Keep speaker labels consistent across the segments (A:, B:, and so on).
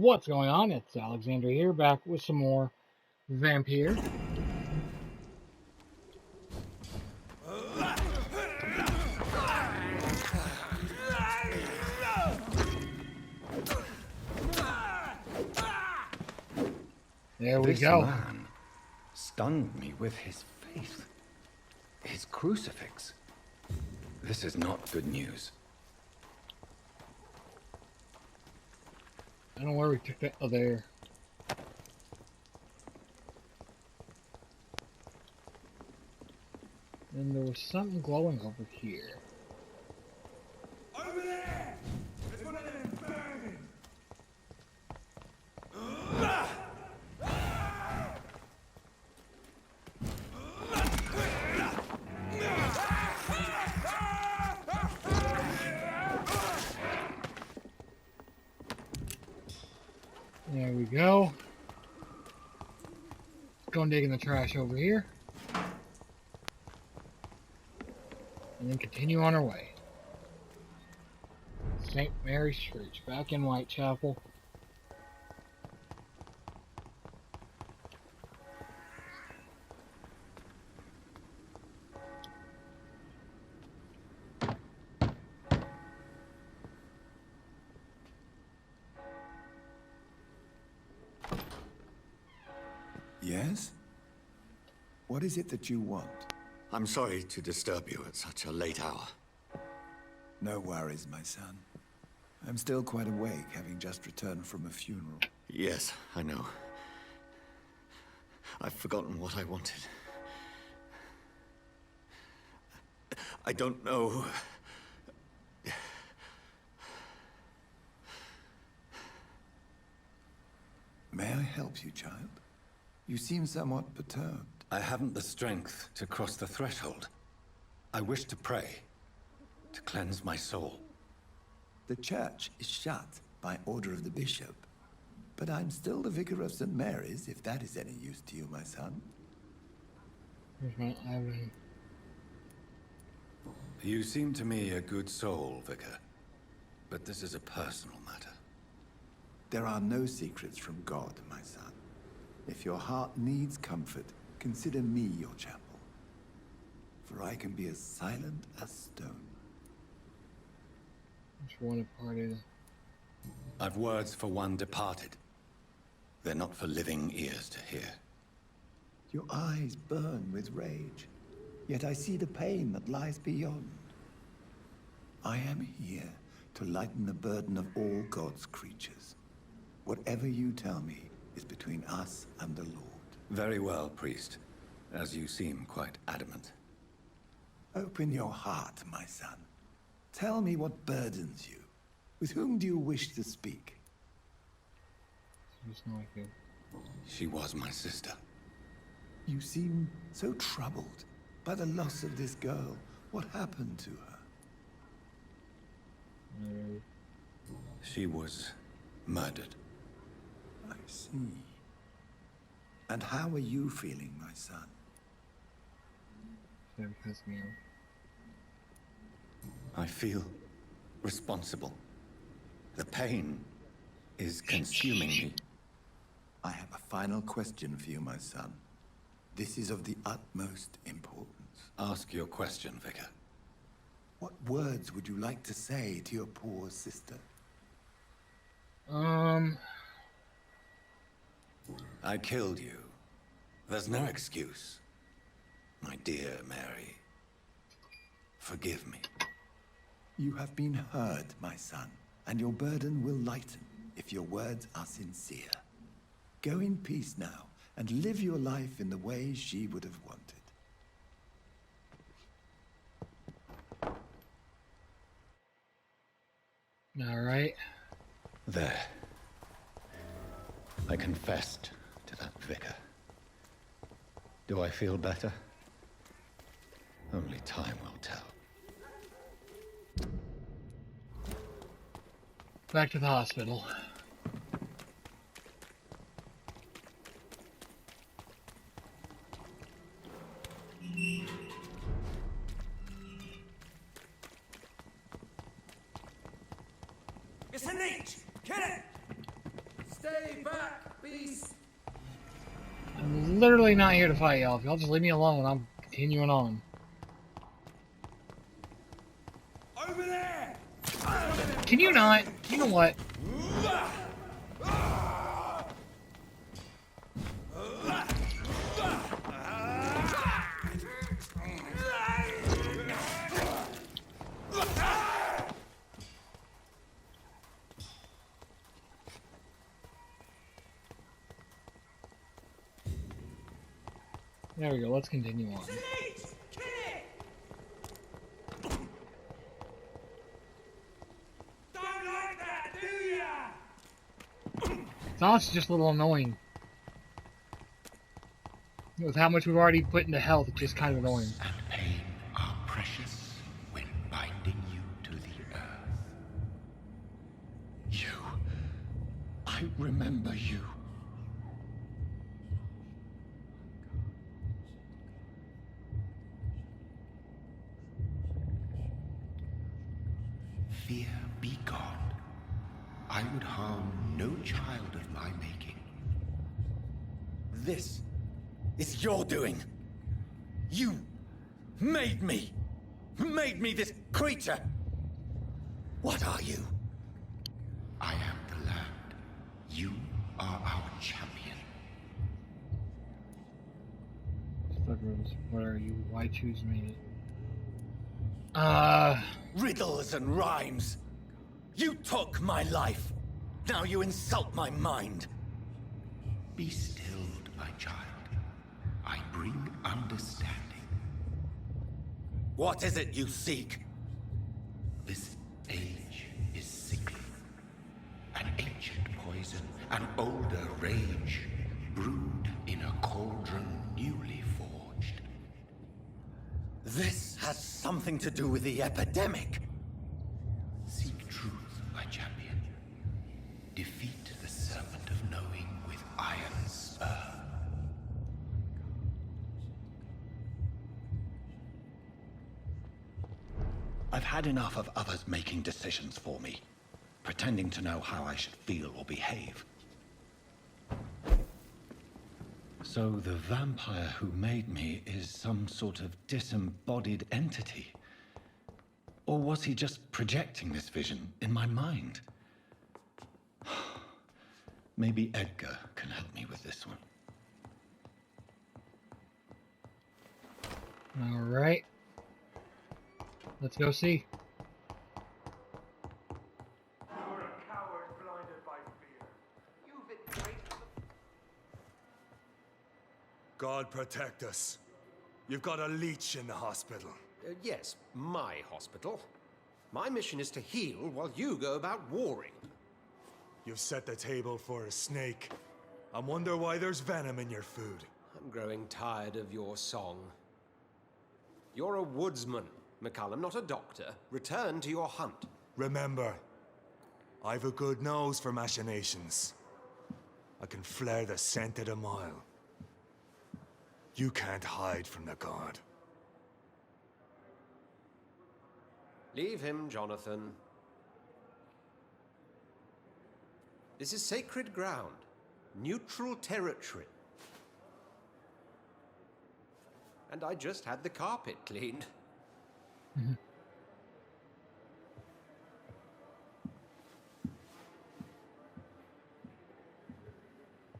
A: What's going on? It's Alexander here, back with some more Vampyr. There we go.
B: This man stunned me with his faith. His crucifix. This is not good news.
A: I don't know where we took that. Oh, there. And there was something glowing over here.
C: Over there! There's one of them burning!
A: There we go. Go and dig in the trash over here. And then continue on our way. St. Mary's Church, back in Whitechapel.
D: Yes? What is it that you want?
E: I'm sorry to disturb you at such a late hour.
D: No worries, my son. I'm still quite awake, having just returned from a funeral.
E: Yes, I know. I've forgotten what I wanted. I don't know.
D: May I help you, child? You seem somewhat perturbed.
B: I haven't the strength to cross the threshold. I wish to pray, to cleanse my soul.
D: The church is shut by order of the bishop. But I'm still the vicar of St. Mary's, if that is any use to you, my son.
A: Here's my iron.
B: You seem to me a good soul, Vicar. But this is a personal matter.
D: There are no secrets from God, my son. If your heart needs comfort, consider me your chapel. For I can be as silent as stone.
A: Just one party.
B: I've words for one departed. They're not for living ears to hear.
D: Your eyes burn with rage, yet I see the pain that lies beyond. I am here to lighten the burden of all God's creatures. Whatever you tell me is between us and the Lord.
B: Very well, priest. As you seem quite adamant.
D: Open your heart, my son. Tell me what burdens you. With whom do you wish to speak?
A: It's not good.
B: She was my sister.
D: You seem so troubled by the loss of this girl. What happened to her?
B: She was murdered.
D: I see. And how are you feeling, my son?
A: Very pissed me off.
B: I feel responsible. The pain is consuming me.
D: I have a final question for you, my son. This is of the utmost importance.
B: Ask your question, Vicar.
D: What words would you like to say to your poor sister?
B: I killed you. There's no excuse. My dear Mary, forgive me.
D: You have been heard, my son, and your burden will lighten if your words are sincere. Go in peace now, and live your life in the way she would have wanted.
A: All right.
B: There. I confessed to that vicar. Do I feel better? Only time will tell.
A: Back to the hospital.
C: It's an H! Kill it! Stay Stay back, beast!
A: I'm literally not here to fight y'all. If y'all just leave me alone, I'm continuing on.
C: Over there!
A: Can you not? You know what? There we go. Let's continue on.
C: Don't like that, do ya?
A: It's honestly just a little annoying. With how much we've already put into health, it's just kind of annoying.
B: And pain are precious when binding you to the earth. You. I remember you. Fear be gone. I would harm no child of my making.
E: This is your doing. You made me. Made me this creature. What are you?
B: I am the land. You are our champion.
A: Rose, what are you? Why choose me?
E: Riddles and rhymes. You took my life. Now you insult my mind.
B: Be stilled, my child. I bring understanding.
E: What is it you seek?
B: This age is sickly. An ancient poison, an older rage, brewed in a cauldron newly forged.
E: This has something to do with the epidemic.
B: Seek truth, my champion. Defeat the serpent of knowing with iron spur. I've had enough of others making decisions for me, pretending to know how I should feel or behave. So the vampire who made me is some sort of disembodied entity? Or was he just projecting this vision in my mind? Maybe Edgar can help me with this one.
A: all right. Let's go see.
C: You're a coward blinded by fear. You've embraced the... God protect us. You've got a leech in the hospital.
F: Yes, my hospital. My mission is to heal while you go about warring.
C: You've set the table for a snake. I wonder why there's venom in your food.
F: I'm growing tired of your song. You're a woodsman, McCallum, not a doctor. Return to your hunt.
C: Remember, I've a good nose for machinations. I can flare the scent at a mile. You can't hide from the god.
F: Leave him, Jonathan. This is sacred ground. Neutral territory. And I just had the carpet cleaned.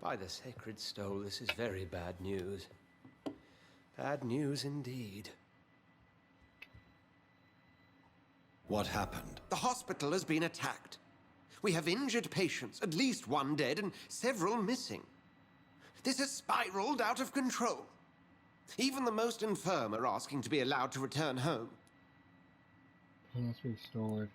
F: By the sacred stole, this is very bad news. Bad news indeed.
B: What happened?
F: The hospital has been attacked. We have injured patients, at least one dead and several missing. This has spiraled out of control. Even the most infirm are asking to be allowed to return home.
A: Must be restored.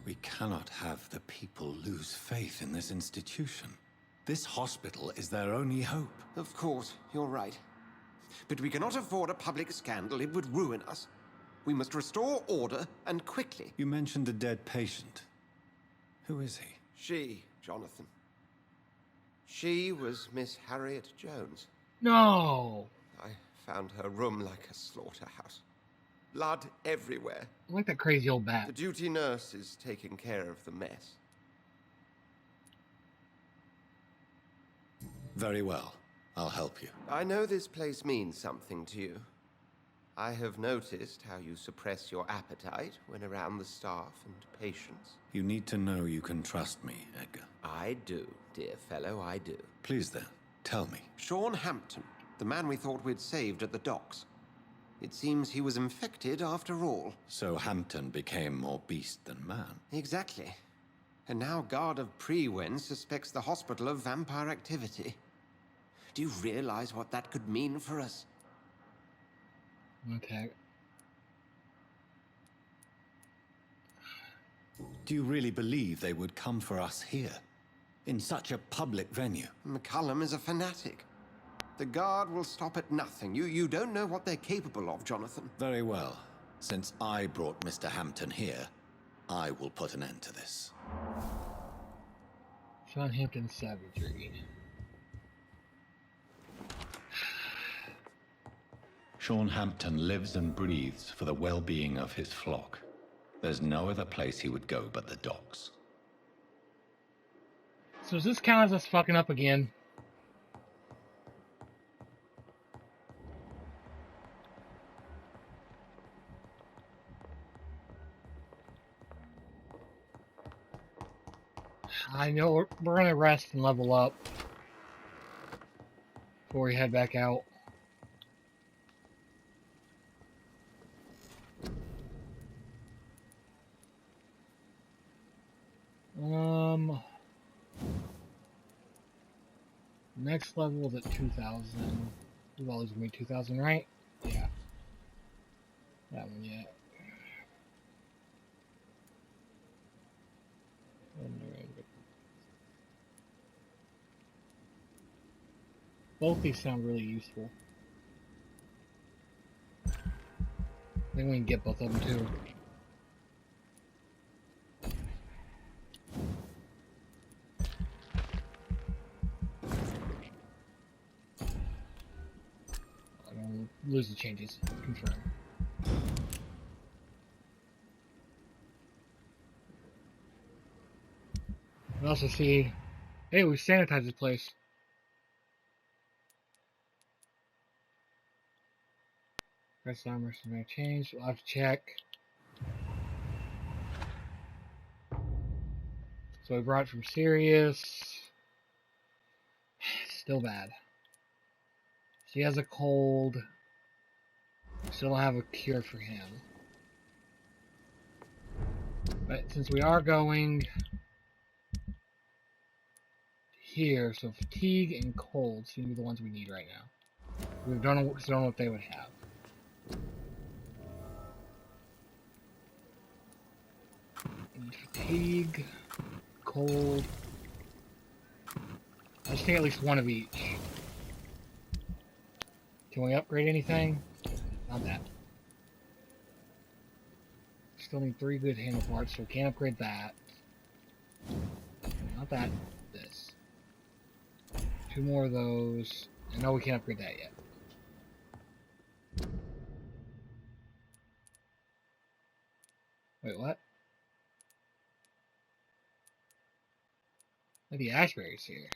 B: We cannot have the people lose faith in this institution. This hospital is their only hope.
F: Of course, you're right. But we cannot afford a public scandal. It would ruin us. We must restore order, and quickly.
B: You mentioned a dead patient. Who is he?
F: She, Jonathan. She was Miss Harriet Jones.
A: No!
F: I found her room like a slaughterhouse. Blood everywhere.
A: I like that crazy old bat.
F: The duty nurse is taking care of the mess.
B: Very well. I'll help you.
F: I know this place means something to you. I have noticed how you suppress your appetite when around the staff and patients.
B: You need to know you can trust me, Edgar.
F: I do, dear fellow, I do.
B: Please then, tell me.
F: Sean Hampton, the man we thought we'd saved at the docks. It seems he was infected after all.
B: So Hampton became more beast than man.
F: Exactly. And now Guard of Prewen suspects the hospital of vampire activity. Do you realize what that could mean for us?
A: Okay.
B: Do you really believe they would come for us here? In such a public venue?
F: McCullum is a fanatic. The Guard will stop at nothing. You don't know what they're capable of, Jonathan.
B: Very well. Since I brought Mr. Hampton here, I will put an end to this.
A: Sean Hampton savagery.
B: Sean Hampton lives and breathes for the well-being of his flock. There's no other place he would go but the docks.
A: So does this count as us fucking up again? I know we're gonna rest and level up before we head back out. Next level is at 2,000. We've always been 2,000, right? Yeah. That one yet. Both these sound really useful. I think we can get both of them too. I don't lose the changes. Confirm. We also see, hey, we sanitized this place. Press down versus no change. We'll have to check. So we brought it from Sirius. Still bad. She has a cold. Still don't have a cure for him. But since we are going here, so fatigue and cold seem to be the ones we need right now. We don't know what they would have. Fatigue, cold. I just take at least one of each. Can we upgrade anything? Not that. Still need 3 good handle parts, so we can't upgrade that. Not that. This. 2 more of those. And no, we can't upgrade that yet. Wait, what? Lady Ashbury's here.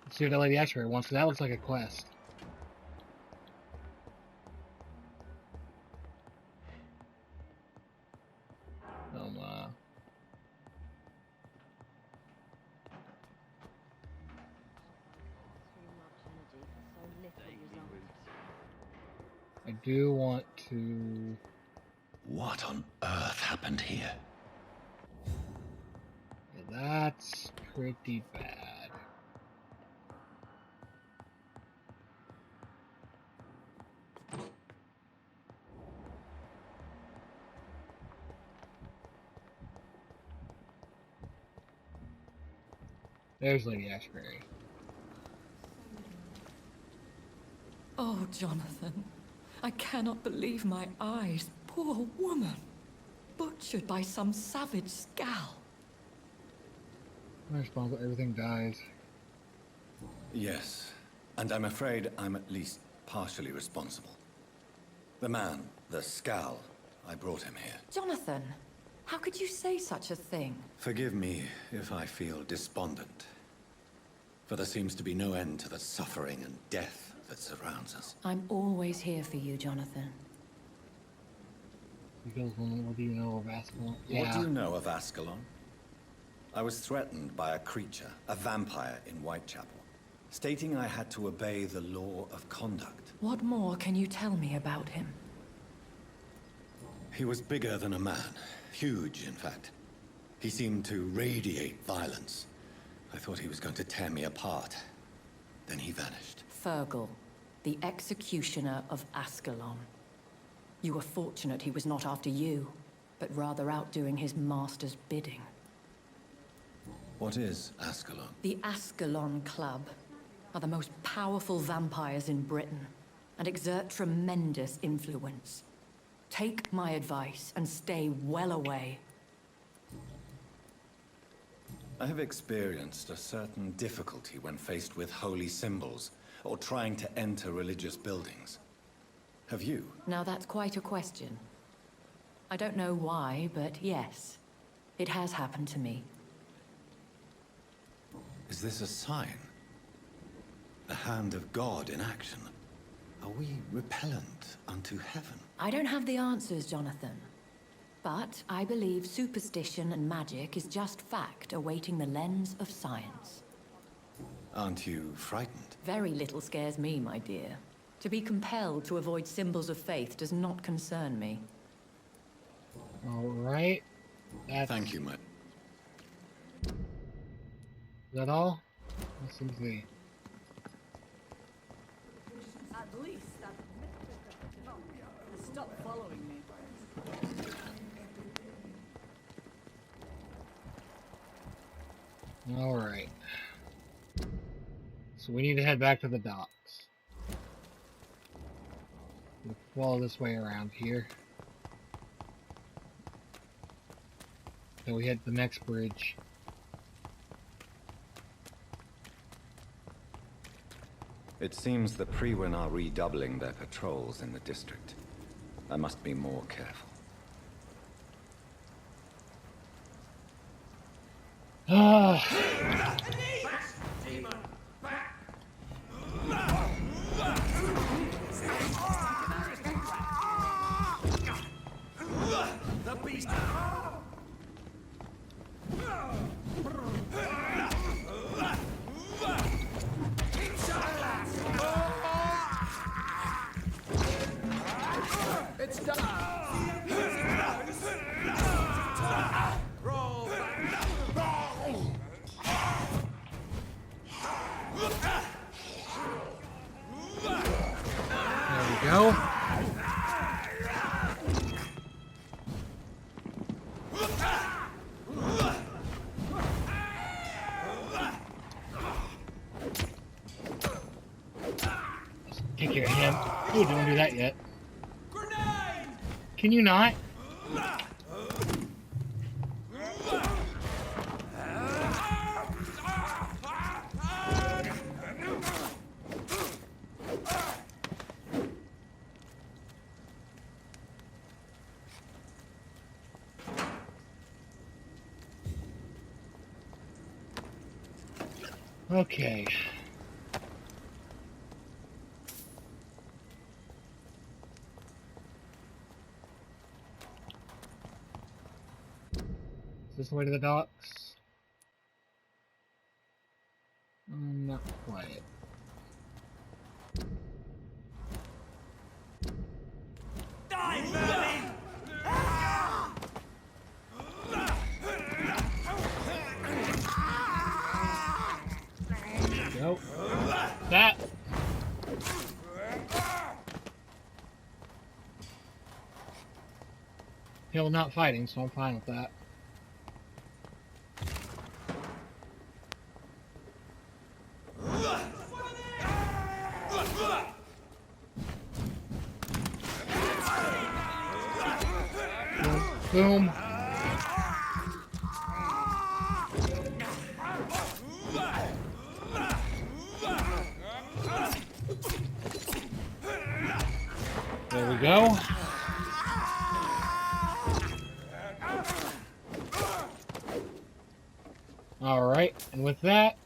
A: Let's see what that Lady Ashbury wants, because that looks like a quest. I do want to...
B: What on earth happened here?
A: Yeah, that's pretty bad. There's Lady Ashbury.
G: Oh, Jonathan, I cannot believe my eyes. Poor woman, butchered by some savage scowl.
A: I'm responsible, everything dies.
B: Yes, and I'm afraid I'm at least partially responsible. The man, the Scowl, I brought him here.
G: Jonathan, How could you say such a thing?
B: Forgive me if I feel despondent. For there seems to be no end to the suffering and death that surrounds us.
G: I'm always here for you, Jonathan.
A: Because what do you know of Ascalon?
B: What do you know of Ascalon? I was threatened by a creature, a vampire in Whitechapel, stating I had to obey the law of conduct.
G: What more can you tell me about him?
B: He was bigger than a man. Huge, in fact. He seemed to radiate violence. I thought he was going to tear me apart. Then he vanished.
G: Fergal, the executioner of Ascalon. You were fortunate he was not after you, but rather out doing his master's bidding.
B: What is Ascalon?
G: The Ascalon Club are the most powerful vampires in Britain and exert tremendous influence. Take my advice and stay well away.
B: I have experienced a certain difficulty when faced with holy symbols or trying to enter religious buildings. Have you?
G: Now that's quite a question. I don't know why, but yes, it has happened to me.
B: Is this a sign? The hand of God in action? Are we repellent unto heaven?
G: I don't have the answers, Jonathan. But I believe superstition and magic is just fact awaiting the lens of science.
B: Aren't you frightened?
G: Very little scares me, my dear. To be compelled to avoid symbols of faith does not concern me.
A: Alright.
B: Thank you, Matt.
A: Is that all? Let's see.
H: At least stop following me.
A: Alright. So we need to head back to the docks. We'll follow this way around here. Then we hit the next bridge.
B: It seems the Priwen are redoubling their patrols in the district. I must be more careful.
E: The beast! It's done! Roll
A: There we go. Take your hand. Ooh, don't do that yet. Can you not? Okay. Is this the way to the docks? Not quite.
E: Die, Merlin!
A: Nope. That. Hill not fighting, so I'm fine with that. Boom. There we go. Alright, and with that,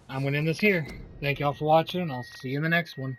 A: I'm going to end this here. Thank y'all for watching, and I'll see you in the next one.